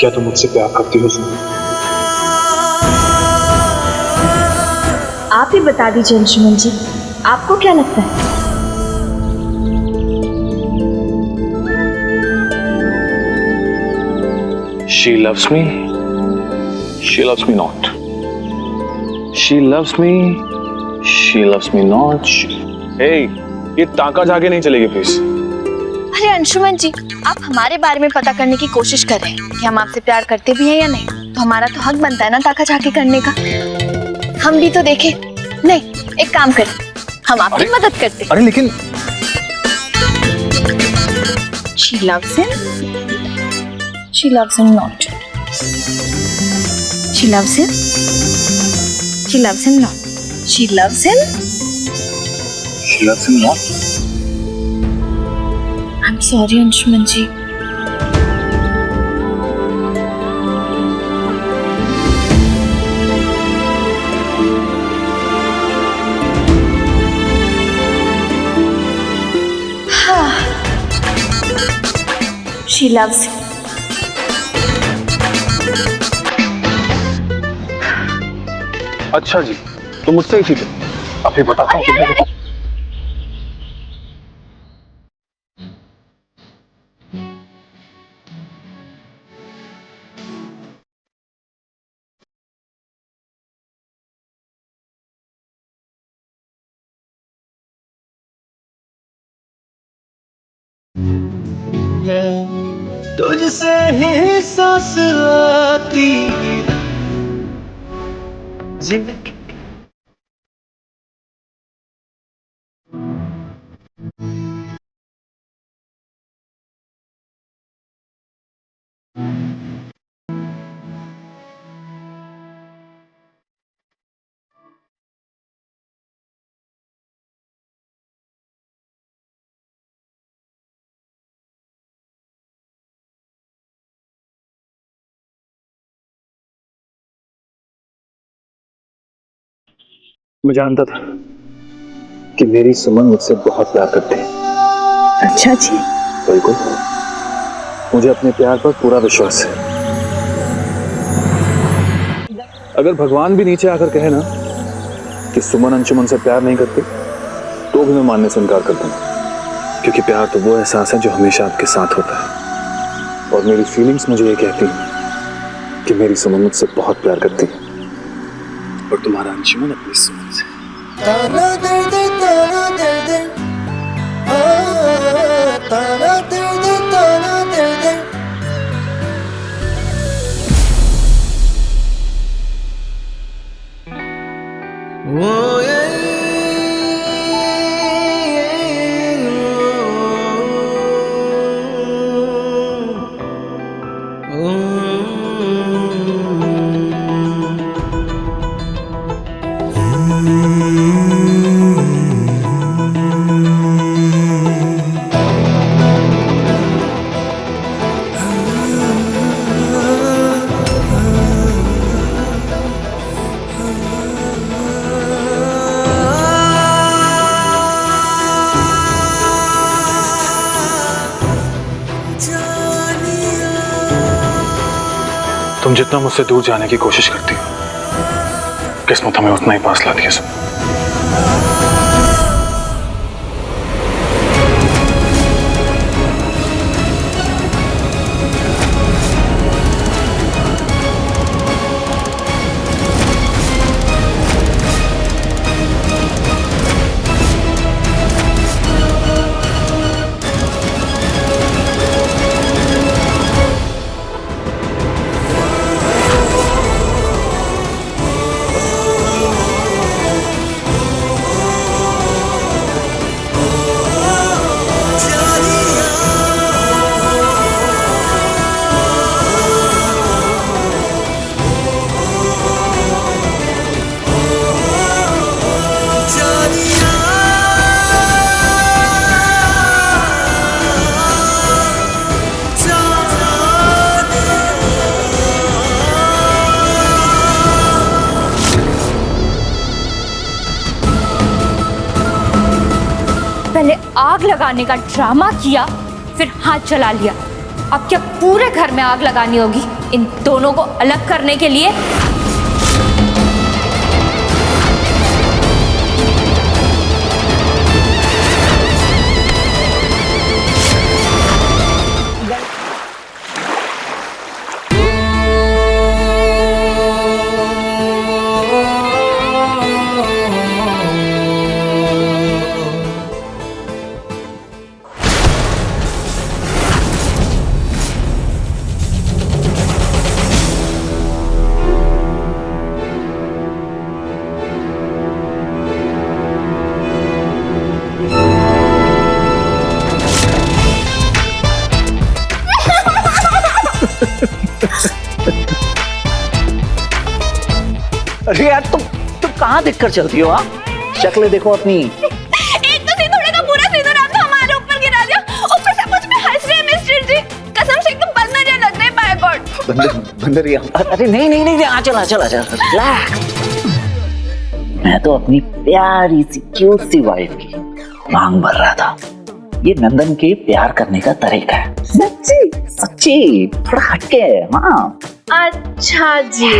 क्या तुम मुझसे प्यार करती हो सुमन? आप ही बता दीजिए अंशुमन जी, आपको क्या लगता है? She loves me. She loves me not. She loves me. She loves me not. Hey, ये ताका झाके नहीं चलेगी प्लीज। अरे अंशुमन जी, आप हमारे बारे में पता करने की कोशिश कर रहे हैं कि हम आपसे प्यार करते भी हैं या नहीं। तो हमारा तो हक बनता है ना ताका झाकी करने का। हम भी तो देखें। नहीं, एक काम करें, हम आपकी मदद करते हैं। अरे लेकिन She loves him. She loves him not. She loves him. She loves him not. She loves him. she loves him not. I'm sorry Anshuman ji. She loves him. अच्छा जी, तो मुझसे ही ठीक है। अभी बताता हूँ तुम्हें। तुझसे ही सांस आती जिंदगी। मैं जानता था कि मेरी सुमन मुझसे बहुत प्यार करती है। अच्छा जी। बिल्कुल, मुझे अपने प्यार पर पूरा विश्वास है। अगर भगवान भी नीचे आकर कहे ना कि सुमन अंशुमन से प्यार नहीं करती, तो भी मैं मानने से इनकार कर दूंगा, क्योंकि प्यार तो वो एहसास है जो हमेशा आपके साथ होता है। और मेरी फीलिंग्स मुझे ये कहती हैं कि मेरी सुमन मुझसे बहुत प्यार करती है और तुम्हारा अंशुमन अपनी सुमन से। ताना दर्द ताना दर्द, ताना दर्द ताना दर्द। ओ ये तुम जितना मुझसे दूर जाने की कोशिश करती हो, किस्मत हमें उतना ही पास लाती है। पहले आग लगाने का ड्रामा किया, फिर हाथ जला लिया। अब क्या पूरे घर में आग लगानी होगी इन दोनों को अलग करने के लिए? अरे यार तुम कहाँ देखकर चलती हो? शक्लें देखो अपनी। एक तो सिंदूर का पूरा सिंदूर आपने हमारे ऊपर गिरा दिया, ऊपर से मुझ पे हंस रहे हैं मिस्टर जी। कसम से एकदम बंदर लग रहे हैं, बाय गॉड। बंदरिया। अरे नहीं आ चल रिलैक्स। मैं तो अपनी प्यारी सी क्यूट सी वाइफ की मांग भर रहा था। ये नंदन के प्यार करने का तरीका है। सच्ची थोड़ा हटके है। हाँ अच्छा जी,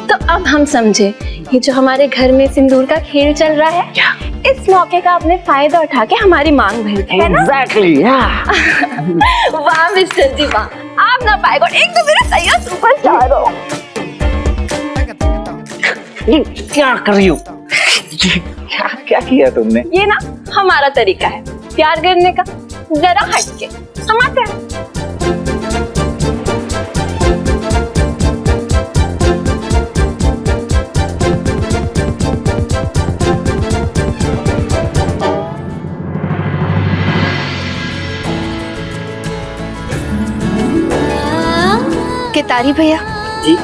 तो अब हम समझे ये जो हमारे घर में सिंदूर का खेल चल रहा है, क्या? इस मौके का आपने फायदा उठा के हमारी मांग भरी है ना? एग्जैक्टली। वाह मिस्टर जी वाह, आप ना पाएगा एक तो मेरे सैयद सुपरस्टार हो। ये क्या कर रही हो? क्या किया तुमने? ये ना हमारा तरीका है प्यार करने का, जरा हटके हम आते हैं। केतारी भैया जी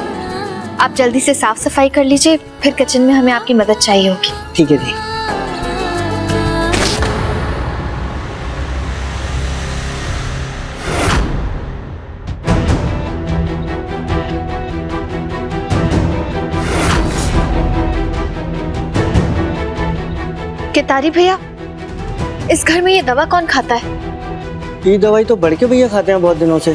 आप जल्दी से साफ सफाई कर लीजिए, फिर किचन में हमें आपकी मदद चाहिए होगी। ठीक है जी। केतारी भैया इस घर में ये दवा कौन खाता है? ये दवाई तो बड़के भैया खाते हैं बहुत दिनों से।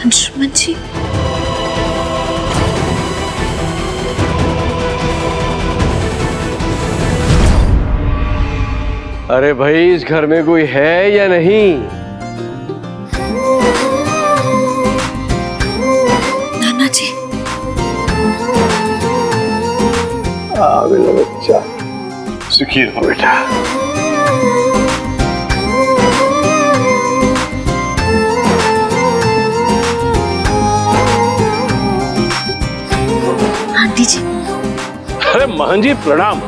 अंशुमन जी अरे भाई इस घर में कोई है या नहीं? नाना जी मेरा बच्चा सुखी रहो बेटा। आंटी जी। अरे मोहन जी प्रणाम।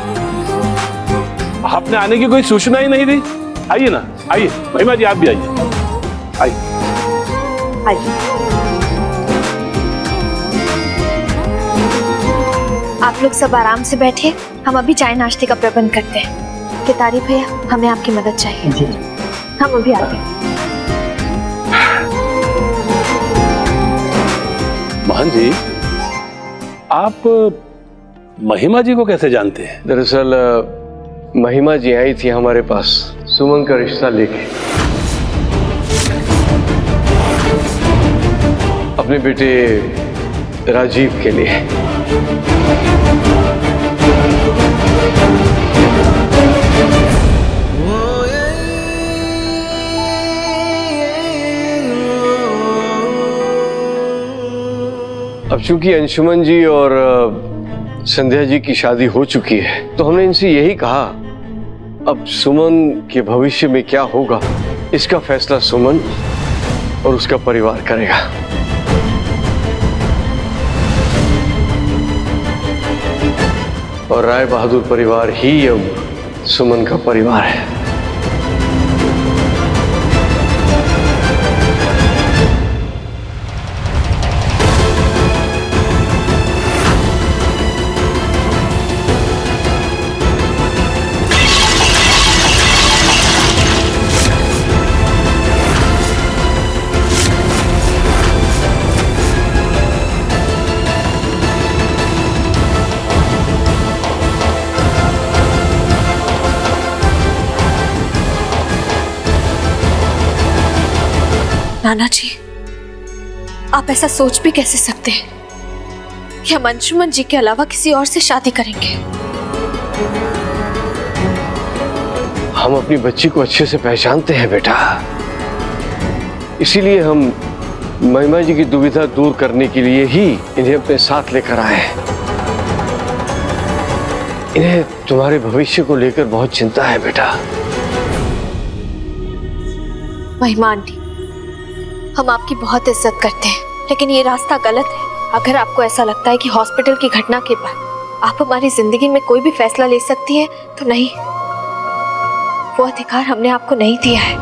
आपने आने की कोई सूचना ही नहीं दी। आइए ना, आइए महिमा जी, आप भी आइए। आप लोग सब आराम से बैठिए, हम अभी चाय नाश्ते का प्रबंध करते हैं। केतारी भैया हमें आपकी मदद चाहिए जी। हम अभी आते हैं। मोहन जी आप महिमा जी को कैसे जानते हैं? दरअसल महिमा जी आई थी हमारे पास सुमन का रिश्ता लेके, अपने बेटे राजीव के लिए। अब चूंकि अंशुमन जी और संध्या जी की शादी हो चुकी है, तो हमने इनसे यही कहा अब सुमन के भविष्य में क्या होगा इसका फैसला सुमन और उसका परिवार करेगा। और राय बहादुर परिवार ही अब सुमन का परिवार है। नाना जी, आप ऐसा सोच भी कैसे सकते हैं कि हम अंशुमन जी के अलावा किसी और से शादी करेंगे? हम अपनी बच्ची को अच्छे से पहचानते हैं बेटा, इसीलिए हम महिमा जी की दुविधा दूर करने के लिए ही इन्हें अपने साथ लेकर आए हैं। इन्हें तुम्हारे भविष्य को लेकर बहुत चिंता है बेटा। महिमा आंटी, हम आपकी बहुत इज्जत करते हैं, लेकिन ये रास्ता गलत है। अगर आपको ऐसा लगता है कि हॉस्पिटल की घटना के बाद आप हमारी जिंदगी में कोई भी फैसला ले सकती हैं, तो नहीं, वो अधिकार हमने आपको नहीं दिया है।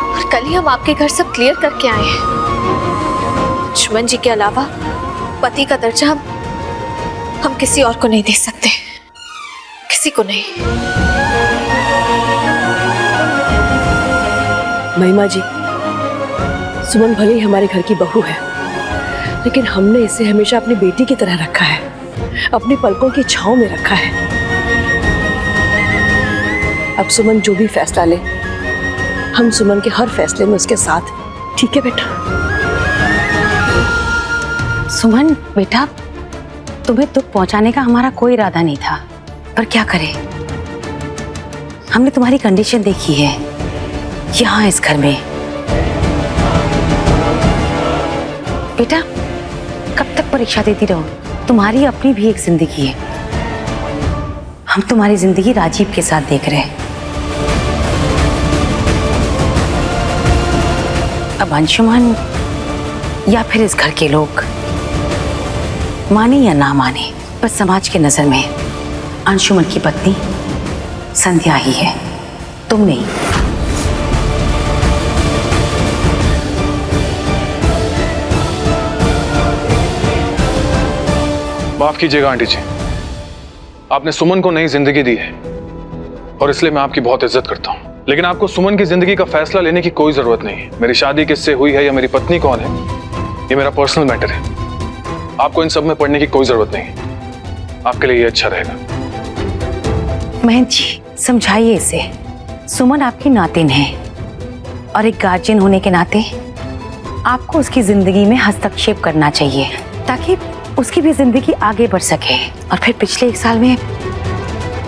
और कल ही हम आपके घर सब क्लियर करके आए हैं। अंशुमन जी के अलावा पति का दर्जा हम किसी और को नहीं दे सकते, किसी को नहीं। महिमा जी, सुमन भले ही हमारे घर की बहू है, लेकिन हमने इसे हमेशा अपनी बेटी की तरह रखा है, अपनी पलकों की छांव में रखा है। अब सुमन जो भी फैसला ले, हम सुमन के हर फैसले में उसके साथ। ठीक है बेटा? सुमन बेटा, तुम्हें दुख पहुंचाने का हमारा कोई इरादा नहीं था, पर क्या करें, हमने तुम्हारी कंडीशन देखी है यहाँ इस घर में। बेटा, कब तक परीक्षा देती रहो? तुम्हारी अपनी भी एक जिंदगी है। हम तुम्हारी जिंदगी राजीव के साथ देख रहे हैं। अब अंशुमन या फिर इस घर के लोग माने या ना माने, पर समाज के नजर में अंशुमन की पत्नी संध्या ही है, तुम नहीं। माफ कीजिएगा आंटी जी, आपने सुमन को नई जिंदगी दी है और इसलिए मैं आपकी बहुत इज्जत करता हूं, लेकिन आपको सुमन की जिंदगी का फैसला लेने की कोई जरूरत नहीं है। मेरी शादी किससे हुई है या मेरी पत्नी कौन है, ये मेरा पर्सनल मैटर है। आपको इन सब में पढ़ने की कोई जरूरत नहीं है, आपके लिए ये अच्छा रहेगा। महंत जी, समझाइए इसे। सुमन आपकी नातिन है और एक गार्जियन होने के नाते आपको उसकी जिंदगी में हस्तक्षेप करना चाहिए ताकि उसकी भी जिंदगी आगे बढ़ सके। और फिर पिछले 1 साल में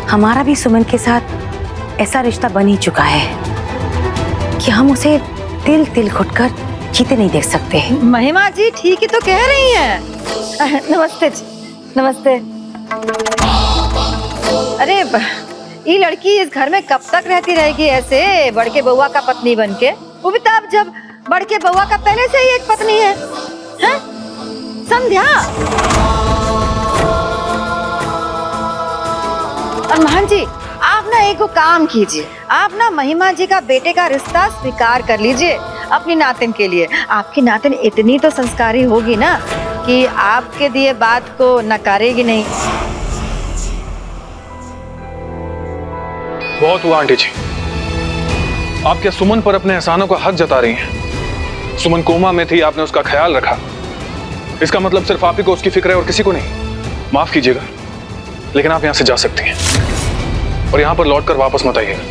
हमारा भी सुमन के साथ ऐसा रिश्ता बन ही चुका है कि हम उसे तिल तिल घुटकर जीते नहीं देख सकते। महिमा जी ठीक ही तो कह रही हैं। नमस्ते जी, नमस्ते। अरे ये लड़की इस घर में कब तक रहती रहेगी ऐसे बड़के बउआ का पत्नी बनके? वो भी तब जब बड़के बउआ का पहले से ही एक पत्नी है, हैं? संध्या। और महान जी, आप ना एक काम कीजिए, आप ना महिमा जी का बेटे का रिश्ता स्वीकार कर लीजिए अपनी नातिन के लिए। आपकी नातिन इतनी तो संस्कारी होगी ना कि आपके दिए बात को नकारेगी नहीं। बहुत हुआ आंटी जी, आप क्या सुमन पर अपने एहसानों का हक जता रही हैं? सुमन कोमा में थी, आपने उसका ख्याल रखा, इसका मतलब सिर्फ आप ही को उसकी फिक्र है और किसी को नहीं। माफ कीजिएगा, लेकिन आप यहां से जा सकती हैं और यहां पर लौटकर वापस मत आइएगा।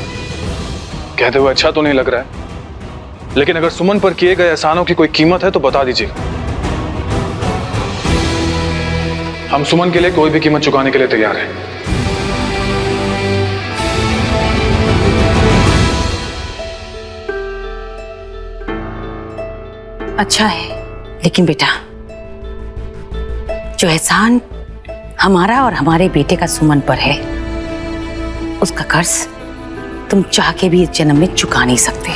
कहते हुए अच्छा तो नहीं लग रहा है, लेकिन अगर सुमन पर किए गए एहसानों की कोई कीमत है तो बता दीजिएगा। हम सुमन के लिए कोई भी कीमत चुकाने के लिए तैयार हैं। अच्छा है, लेकिन बेटा, जो एहसान हमारा और हमारे बेटे का सुमन पर है, उसका कर्ज तुम चाह के भी इस जन्म में चुका नहीं सकते।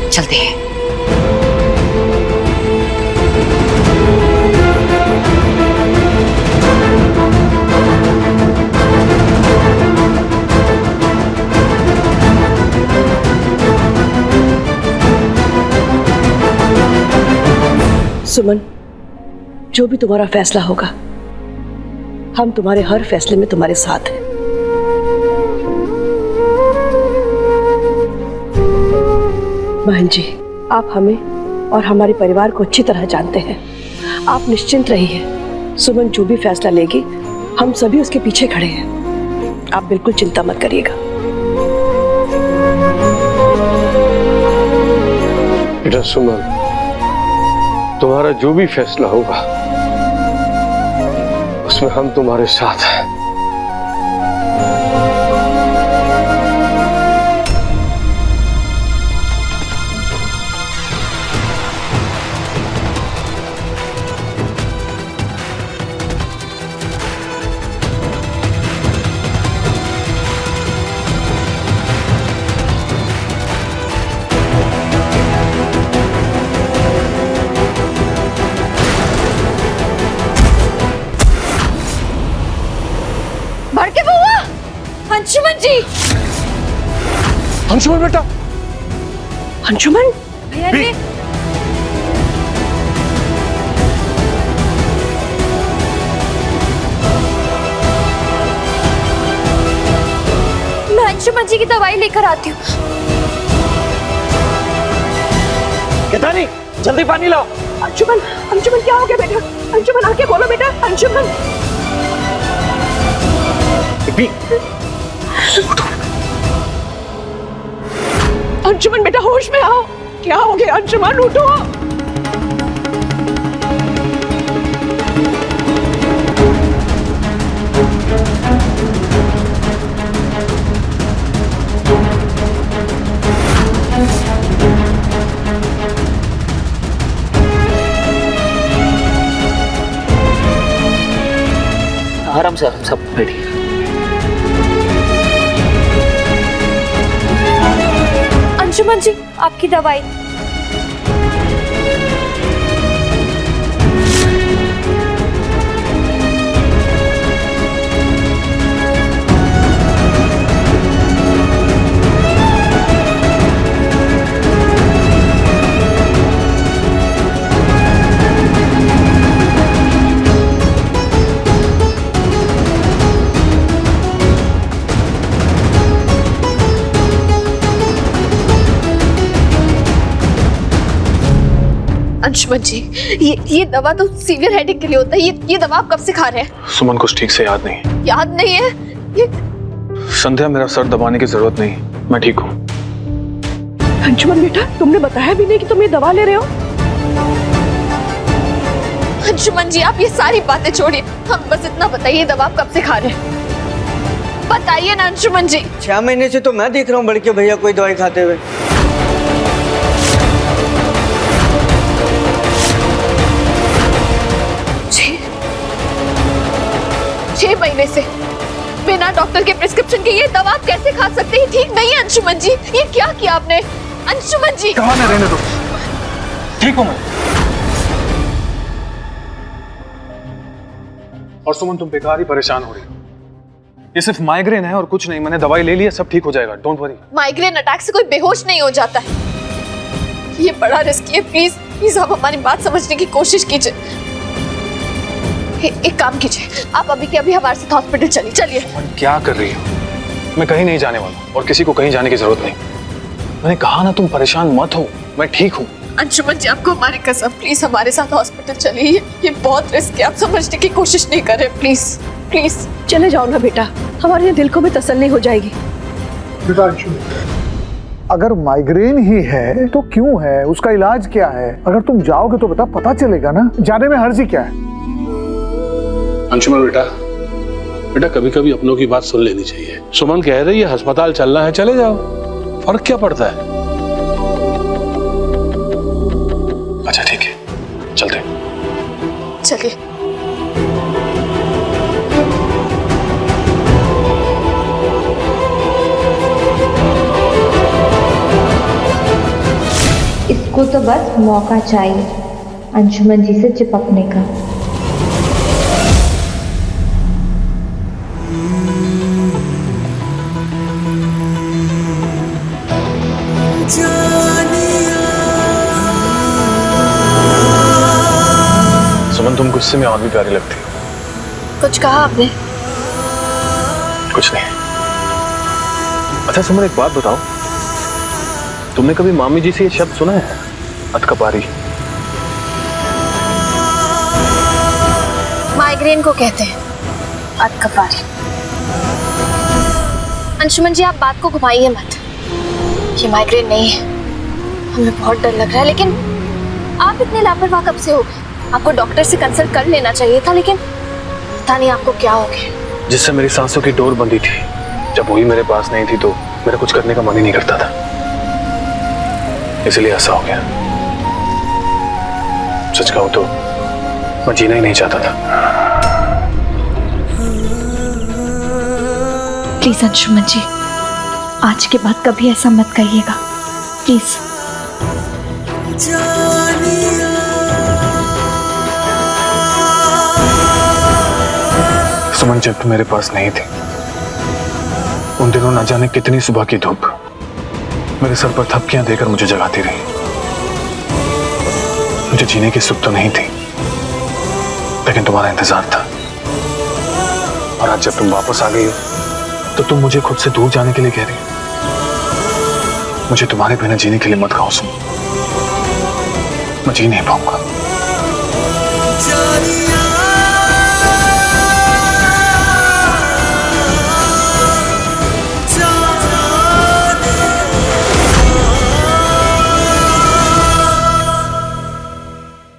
चलते हैं। सुमन, जो भी तुम्हारा फैसला होगा, हम तुम्हारे हर फैसले में तुम्हारे साथ हैं। बहन जी, आप हमें और हमारे परिवार को अच्छी तरह जानते हैं। आप निश्चिंत रहिए, सुमन जो भी फैसला लेगी, हम सभी उसके पीछे खड़े हैं। आप बिल्कुल चिंता मत करिएगा। बेटा सुमन, तुम्हारा जो भी फैसला होगा उसमें हम तुम्हारे साथ हैं। भड़के बुआ, अंशुमन जी। अंशुमन बेटा, अंशुमन भैया जी, मैं अंशुमन जी की दवाई लेकर आती हूँ। कितानी, जल्दी पानी लाओ। अंशुमन, अंशुमन क्या हो गया बेटा? अंशुमन आके बोलो बेटा। अंशुमन अंशुमन बेटा होश में आओ। क्या हो गया अंशुमन? उठो। आराम से, आराम से बैठिए। अंशुमन जी, आपकी दवाई। अंशुमन जी, ये दवा तो सीवियर हेडेक के लिए होता है। ये दवा आप कब से खा रहे हैं? सुमन कुछ ठीक से याद नहीं। याद नहीं है? ये संध्या, मेरा सर दबाने की जरूरत नहीं, मैं ठीक हूँ। अंशुमन बेटा, तुमने बताया भी नहीं कि तुम ये दवा ले रहे हो। अंशुमन जी, आप ये सारी बातें छोड़िए, हम बस इतना बताइए, ये दवा आप कब से खा रहे हैं? बताइए ना अंशुमन जी। 6 महीने से तो मैं देख रहा हूँ बड़के भैया कोई दवाई खाते हुए। 6 महीने से बिना डॉक्टर के प्रिस्क्रिप्शन के ये दवा आप कैसे खा सकते हैं? ठीक नहीं है अंशुमन जी, ये क्या किया आपने? अंशुमन जी, कहा मैं रहने दो, ठीक हूं मैं। और सुमन, तुम बेकार ही परेशान हो रही हो। ये सिर्फ माइग्रेन है और कुछ नहीं। मैंने दवाई ले ली है, सब ठीक हो जाएगा, डोंट वरी। माइग्रेन अटैक से कोई बेहोश नहीं हो जाता है, ये बड़ा रिस्की है। प्लीज प्लीज आप हमारी बात समझने की कोशिश कीजिए। एक काम कीजिए, आप अभी के अभी हमारे साथ हॉस्पिटल चलिए। चलिए। क्या कर रही हो? मैं कहीं नहीं जाने वाला और किसी को कहीं जाने की जरूरत नहीं। मैंने कहा ना, तुम परेशान मत हो, मैं ठीक हूँ। अंशुमन जी, आपको हमारी कसम, प्लीज हमारे साथ हॉस्पिटल चलिए। ये बहुत रिस्क है, आप समझने की कोशिश नहीं कर रहे। प्लीज प्लीज चले जाओ ना बेटा, हमारे दिल को भी तसल्ली हो जाएगी। बेटा अगर माइग्रेन ही है तो क्यों है, उसका इलाज क्या है? अगर तुम जाओगे तो बेटा पता चलेगा ना, जाने में हर्जी क्या है? अंशुमन बेटा कभी कभी अपनों की बात सुन लेनी चाहिए। सुमन कह रही है अस्पताल चलना है, चले जाओ, फर्क क्या पड़ता है? अच्छा ठीक है, चलते हैं। चलिए। इसको तो बस मौका चाहिए अंशुमन जी से चिपकने का। सुमन, तुम गुस्से में और भी प्यारी लगती हो। कुछ कहा आपने? कुछ नहीं। अच्छा सुमन, एक बात बताओ, तुमने कभी मामी जी से ये शब्द सुना है, अतकपारी? माइग्रेन को कहते हैं अतकपारी। अंशुमन जी, आप बात को घुमाइए मत, ये माइग्रेन नहीं है, हमें बहुत डर लग रहा है, लेकिन आप इतने लापरवाह कब से हो गए? आपको डॉक्टर से कंसल्ट कर लेना चाहिए था, लेकिन पता नहीं आपको क्या हो गया। जिससे मेरी सांसों की डोर बंधी थी, जब वही मेरे पास नहीं थी तो मेरा कुछ करने का मन ही नहीं करता था, इसलिए ऐसा हो गया। सच कहूं तो मैं जीना ही नहीं चाहता था। प्लीज अंशुमन जी, आज के बाद कभी ऐसा मत कहिएगा, प्लीज। सुमन, जब तुम मेरे पास नहीं थी, उन दिनों न जाने कितनी सुबह की धूप मेरे सर पर थपकियां देकर मुझे जगाती रही। मुझे जीने की सुख तो नहीं थी, लेकिन तुम्हारा इंतजार था। और आज जब तुम वापस आ गई हो तो तुम मुझे खुद से दूर जाने के लिए कह रही हो। मुझे तुम्हारे बिना जीने के लिए मत कहो सुमन, मैं जी नहीं पाऊंगा।